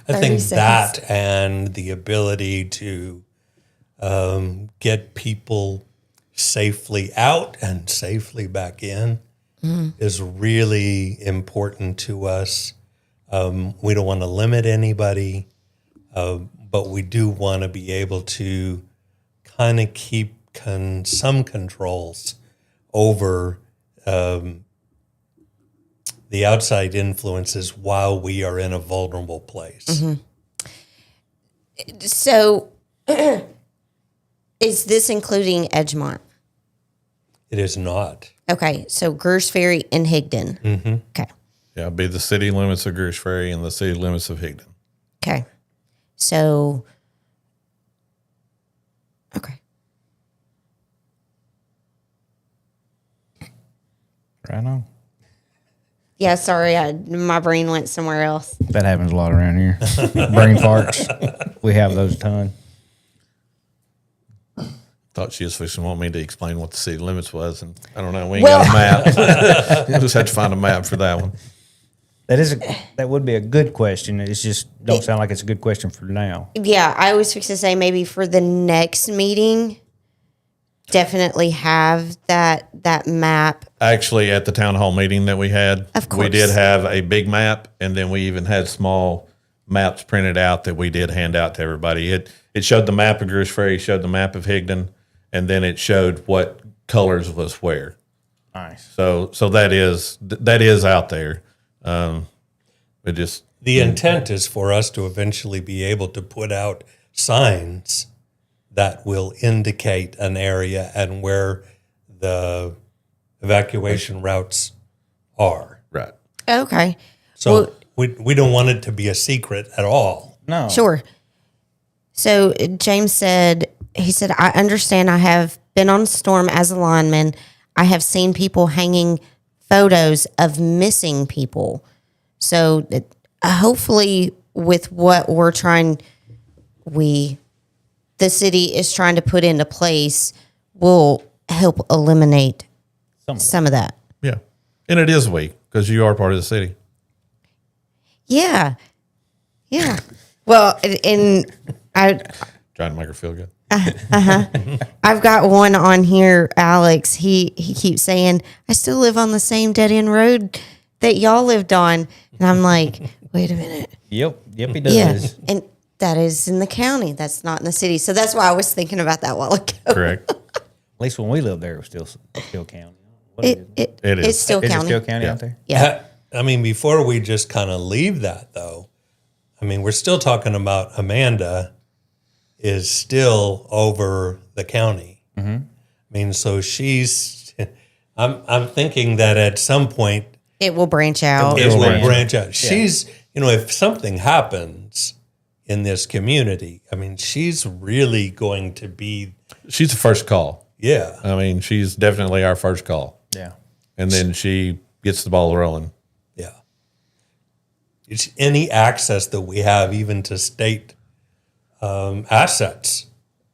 I 30 think seconds. that and the ability to get people safely out and safely back in is really important to us. We don't want to limit anybody, but we do want to be able to kind of keep some controls over the outside influences while we are in a vulnerable place. So is this including Edgemont? It is not. Okay, so Greers Ferry and Higdon. Mm-hmm. Okay. Yeah, it'd be the city limits of Greers Ferry and the city limits of Higdon. Okay. So, okay. Right on. Yeah, sorry, my brain went somewhere else. That happens a lot around here. Brain farts. We have those a ton. Thought she was fixing to want me to explain what the city limits was, and I don't know. We ain't got a map. We'll just have to find a map for that one. That would be a good question. It's just don't sound like it's a good question for now. Yeah, I was fixing to say maybe for the next meeting. definitely have that map. Actually, at the town hall meeting that we had, Of course. we did have a big map, and then we even had small maps printed out that we did hand out to everybody. It showed the map of Grush Ferry, showed the map of Higdon, and then it showed what colors was where. Nice. So that is out there. It just The intent is for us to eventually be able to put out signs that will indicate an area and where the evacuation routes are. right. Okay. So we don't want it to be a secret at all. No. Sure. So James said, I understand I have been on storm as a lineman. I have seen people hanging photos of missing people. So hopefully with what the city is trying to put into place will help eliminate some of that. Yeah. And it is because you are part of the city. Yeah. Yeah. Well, and Trying to make her feel good. I've got one on here, Alex. He keeps saying, I still live on the same dead end road that y'all lived on. And I'm like, wait a minute. Yep, he does. Yeah. And that is in the county. That's not in the city. So that's why I was thinking about that a while ago. Correct. At least when we lived there, it was still county. What is it? It is. It's still Is it county. still county out there? Yeah. I mean, before we just kind of leave that, though, I mean, we're still talking about Amanda is still over the county. Mm-hmm. I mean, so I'm thinking that at some point It will branch out. it will branch. branch out. She's, if something happens in this community, I mean, she's really going to be, She's the first call. yeah. I mean, she's definitely our first call. Yeah. And then she gets the ball rolling. Yeah. It's any access that we have, even to state assets,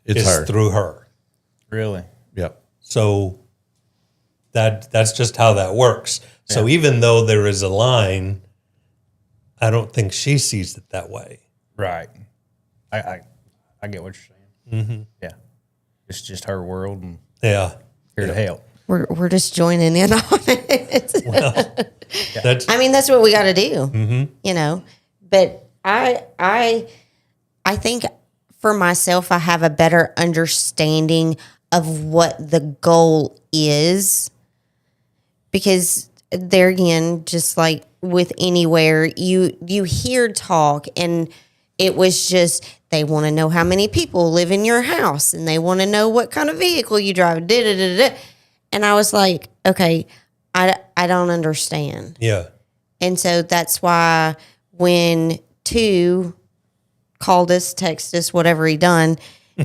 It's is her. through her. Really? Yep. So that's just how that works. So even though there is a line, I don't think she sees it that way. Right. I get what you're saying. Mm-hmm. Yeah. It's just her world and Yeah. here to help. We're just joining in on it. That's I mean, that's what we got to do, But I think for myself, I have a better understanding of what the goal is, because there again, just like with anywhere, you hear talk, and it was just they want to know how many people live in your house, and they want to know what kind of vehicle you drive. And I was like, okay, I don't understand. yeah. And so that's why when two called us, texted us, whatever he done,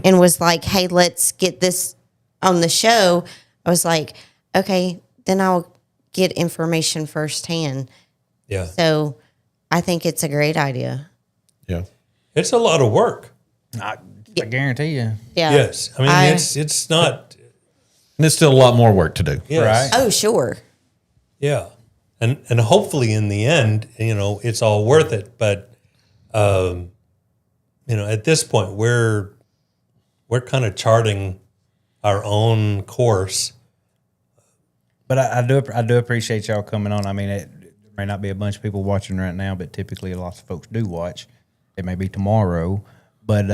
and was like, hey, let's get this on the show, I was like, okay, then I'll get information firsthand. Yeah. So I think it's a great idea. Yeah. It's a lot of work. I guarantee you. Yeah. Yes. I mean, it's not, And there's still a lot more work to do. yes. Right. Oh, sure. Yeah. And hopefully in the end, it's all worth it. But, at this point, we're kind of charting our own course. But I do appreciate y'all coming on. I mean, there may not be a bunch of people watching right now, but typically lots of folks do watch. It may be tomorrow, but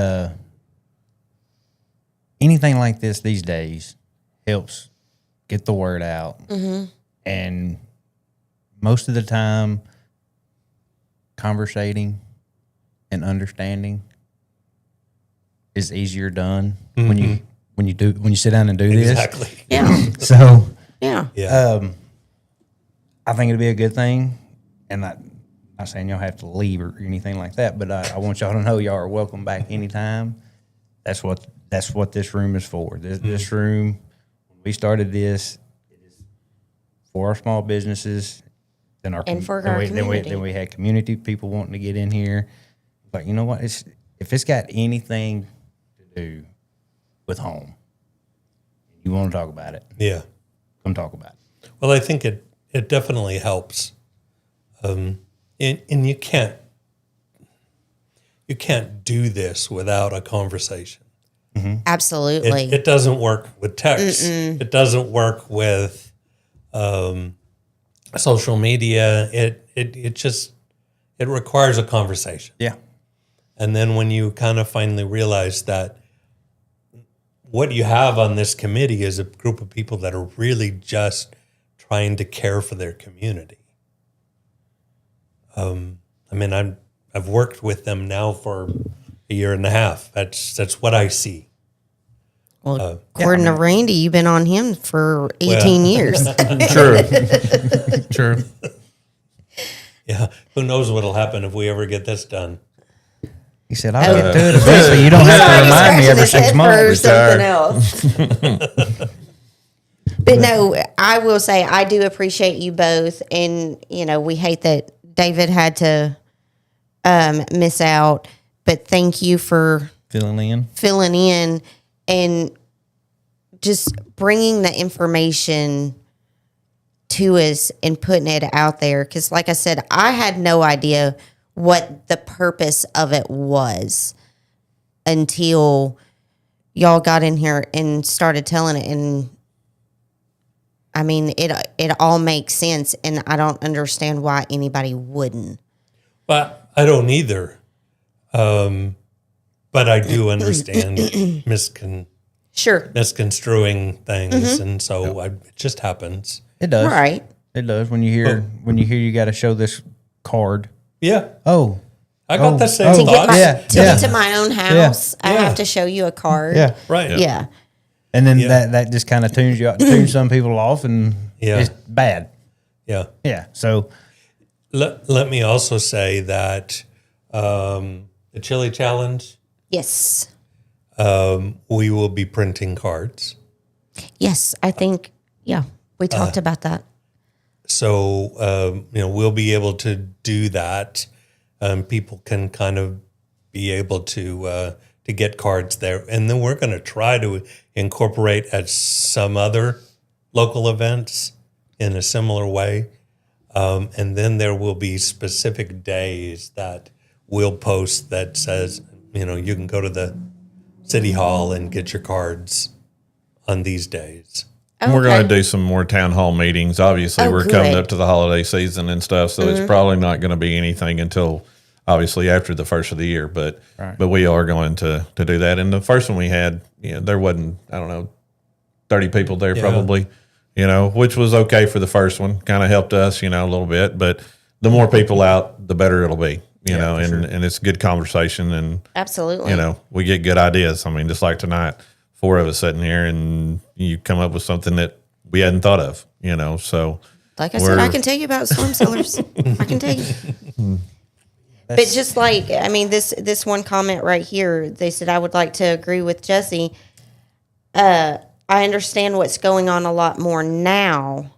anything like this these days helps get the word out. Mm-hmm. And most of the time, conversating and understanding is easier done when you sit down and do this. Exactly. Yeah. So Yeah. Yeah. I think it'd be a good thing, and I'm not saying y'all have to leave or anything like that, but I want y'all to know y'all are welcome back anytime. That's what this room is for. This room, when we started this, it is for our small businesses and for our community. Then we had community people wanting to get in here. But you know what? If it's got anything to do with home, you want to talk about it, Yeah. come talk about it. Well, I think it definitely helps. And you can't do this without a conversation. Absolutely. It doesn't work with text. It doesn't work with social media. It requires a conversation. Yeah. And then when you kind of finally realize that what you have on this committee is a group of people that are really just trying to care for their community. I've worked with them now for a year and a half. That's what I see. Well, according to Randy, you've been on him for 18 years. True. Yeah. Who knows what'll happen if we ever get this done? He said, "I'll get to it eventually. You don't have to remind me every 6 months." Something else. But no, I will say I do appreciate you both, and we hate that David had to miss out. But thank you for filling in, and just bringing the information to us and putting it out there. Because, like I said, I had no idea what the purpose of it was until y'all got in here and started telling it. And I mean, it all makes sense, and I don't understand why anybody wouldn't. But I don't either. But I do understand misconstruing things, and so it just happens. It does. Right. It does. When you hear you got to show this card. Yeah. Oh. I got the same To thoughts. get to my own house, I have to show you a card. Yeah. Right. Yeah. And then that just kind of tunes some people off, and it's bad. Yeah. Yeah. So Let me also say that the Chili Challenge, Yes. we will be printing cards. Yes, I think, we talked about that. So, we'll be able to do that. People can kind of be able to get cards there. And then we're going to try to incorporate at some other local events in a similar way. And then there will be specific days that we'll post that says, you can go to the city hall and get your cards on these days. We're going to do some more town hall meetings. Obviously, we're coming up to the holiday season and stuff, so it's probably not going to be anything until obviously after the first of the year. But we are going to do that. And the first one we had, there wasn't 30 people there probably, which was okay for the first one. Kind of helped us, a little bit. But the more people out, the better it'll be. And it's good conversation, and absolutely, we get good ideas. I mean, just like tonight, 4 of us sitting here, and you come up with something that we hadn't thought of. So like I said, I can tell you about storm cellars. I can tell you. But just like, this one comment right here, they said, I would like to agree with Jesse. I understand what's going on a lot more now.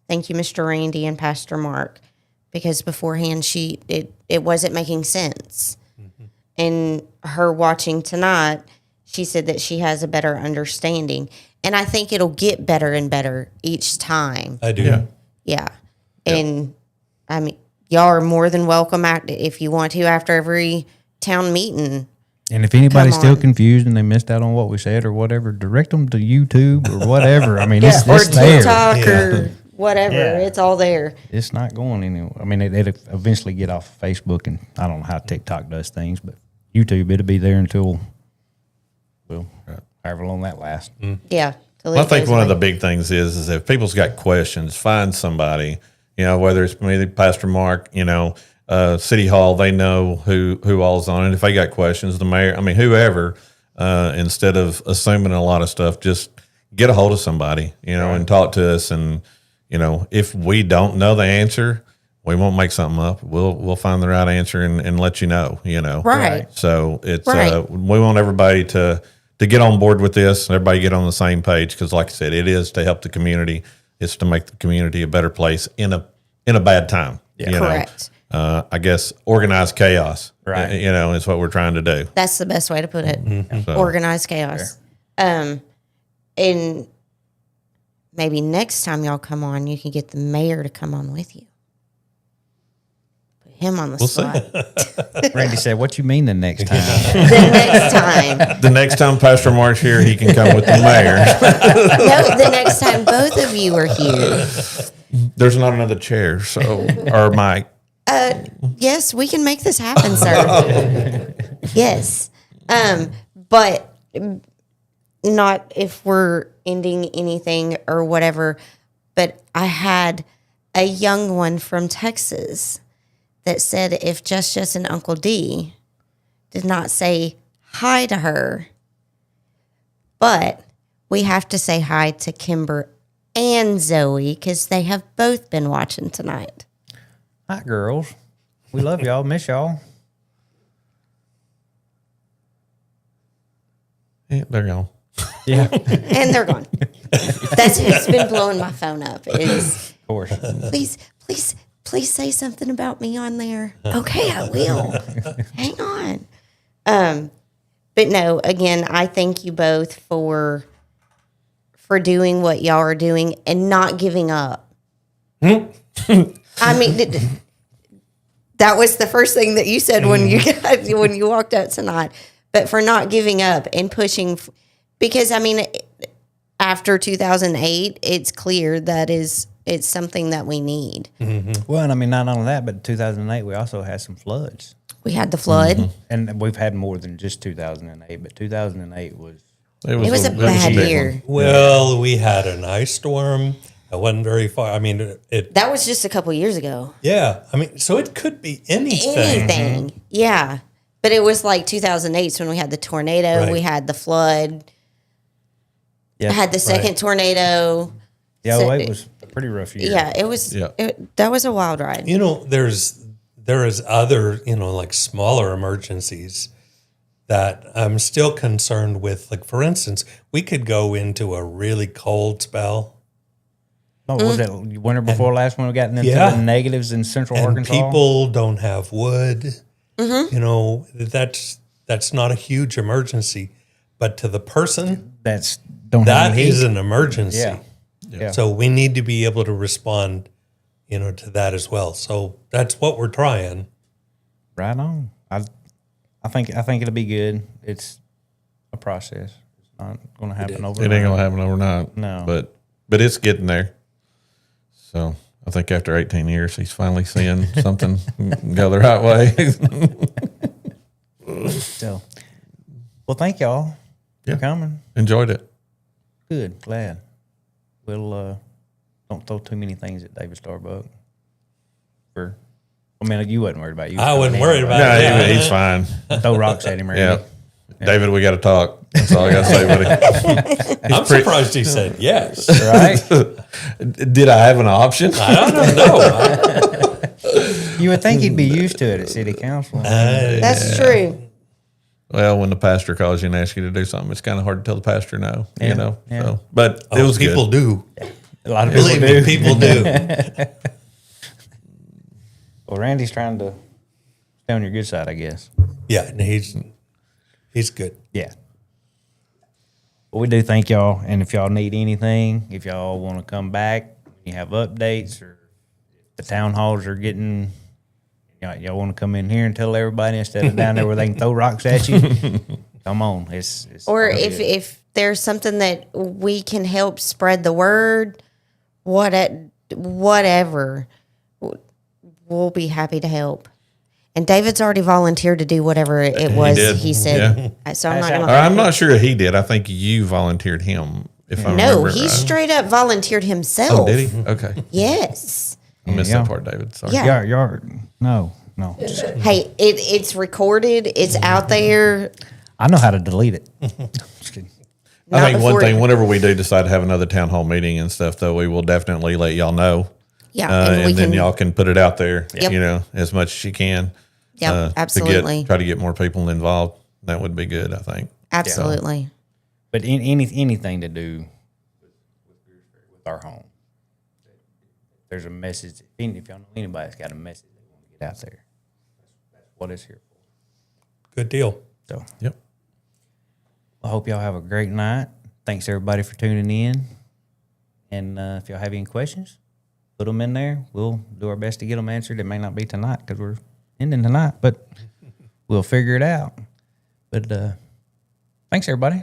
Thank you, Mr. Randy and Pastor Mark. Because beforehand, it wasn't making sense. Mm-hmm. And her watching tonight, she said that she has a better understanding. And I think it'll get better and better each time. I do. Yeah. And, y'all are more than welcome if you want to after every town meeting. And if anybody's still confused and they missed out on what we said or whatever, direct them to YouTube or whatever. It's or there. TikTok or whatever. Yeah. It's all there. It's not going anywhere. It'll eventually get off Facebook, and I don't know how TikTok does things, but YouTube, it'll be there until, however long that lasts. Mm. Yeah. Well, I think one of the big things is if people's got questions, find somebody, whether it's maybe Pastor Mark, City Hall, they know who all's on it. If they got questions, the mayor, whoever, instead of assuming a lot of stuff, just get a hold of somebody, and talk to us. And, if we don't know the answer, we won't make something up. We'll find the right answer and let you know, Right. So it's, we want everybody to get on board with this, and everybody get on the same page. Because like I said, it is to help the community. It's to make the community a better place in a bad time. Yeah. Correct. I guess organized chaos, right? Is what we're trying to do. That's the best way to put it. Mm-hmm. Organized chaos. And maybe next time y'all come on, you can get the mayor to come on with you. him on the spot. Randy said, "What you mean the next time?" The next time. The next time Pastor Mark's here, he can come with the mayor. No, the next time both of you are here. There's not another chair, so or mic. Yes, we can make this happen, sir. Yes. But not if we're ending anything or whatever. But I had a young one from Texas that said if Just and Uncle D did not say hi to her, but we have to say hi to Kimber and Zoe because they have both been watching tonight. Hi, girls. We love y'all. Miss y'all. Yeah, they're gone. Yeah, And they're gone. That's who's been blowing my phone up is, of course. please say something about me on there. Okay, I will. Hang on. But no, again, I thank you both for doing what y'all are doing and not giving up. I mean, that was the first thing that you said when you walked out tonight. But for not giving up and pushing, because I mean, after 2008, it's clear that it's something that we need. Mm-hmm. Well, and I mean, not only that, but 2008, we also had some floods. We had the flood. And we've had more than just 2008, but 2008 was... It was a bad big year. one. Well, we had an ice storm. It wasn't very far. I mean, it. That was just a couple years ago. Yeah. I mean, so it could be anything. Anything. Yeah. But it was like 2008 when we had the tornado, Right. we had the flood, Yeah, had the second tornado. Yeah, So 08 was a pretty rough year. Yeah, it was. Yeah. That was a wild ride. You know, there is other, like smaller emergencies that I'm still concerned with. Like, for instance, we could go into a really cold spell. Oh, was that winter before last when we got into Yeah. the negatives in central And Arkansas? people don't have wood. You know, that's not a huge emergency, but to the person, That's don't that have any is heat. an emergency. Yeah. Yeah. So we need to be able to respond, to that as well. So that's what we're trying. Right on. I think it'll be good. It's a process. It's not going to happen overnight. It ain't gonna happen overnight. No. but it's getting there. So I think after 18 years, he's finally seeing something go the right way. So, well, thank y'all Yeah. for coming. Enjoyed it. Good, glad. We'll don't throw too many things at David Starbuck. You wasn't worried about you. I wasn't worried about No, it. Yeah. he's fine. Throw rocks at him, Randy. Yeah. David, we got to talk. That's all I got to say, buddy. I'm surprised he said yes. Right? Did I have an option? I don't know. You would think he'd be used to it at city council. That's true. Well, when the pastor calls you and asks you to do something, it's kind of hard to tell the pastor no, Yeah, Yeah. So, but it was People good. do. A lot of people Believe do. me, people do. Well, Randy's trying to stay on your good side, I guess. Yeah, and he's good. Yeah. Well, we do thank y'all. And if y'all need anything, if y'all want to come back, you have updates, or if the town halls are getting, y'all want to come in here and tell everybody instead of down there where they can throw rocks at you, come on. It's Or all if good. if there's something that we can help spread the word, whatever, we'll be happy to help. And David's already volunteered to do whatever it was did. he said. So I'm not Or gonna. I'm not sure he did. I think you volunteered him, if I No, remember he right. straight up volunteered himself. Oh, did he? Okay. Yes. I missed Yeah. that part, David. Sorry. Yeah. No. Hey, it's recorded. It's out there. I know how to delete it. Just kidding. I Not think one before- thing, whenever we do decide to have another town hall meeting and stuff, though, we will definitely let y'all know. Yeah, And, we then can. y'all can put it out there, Yep. as much as you can. Yep, absolutely. Try to get more people involved. That would be good, I think. Absolutely. But anything to do with our home. There's a message. If y'all know anybody that's got a message they want to get out there, that's what it's here for. Good deal. So Yep. I hope y'all have a great night. Thanks everybody for tuning in. And if y'all have any questions, put them in there. We'll do our best to get them answered. It may not be tonight because we're ending tonight, but we'll figure it out. But thanks, everybody.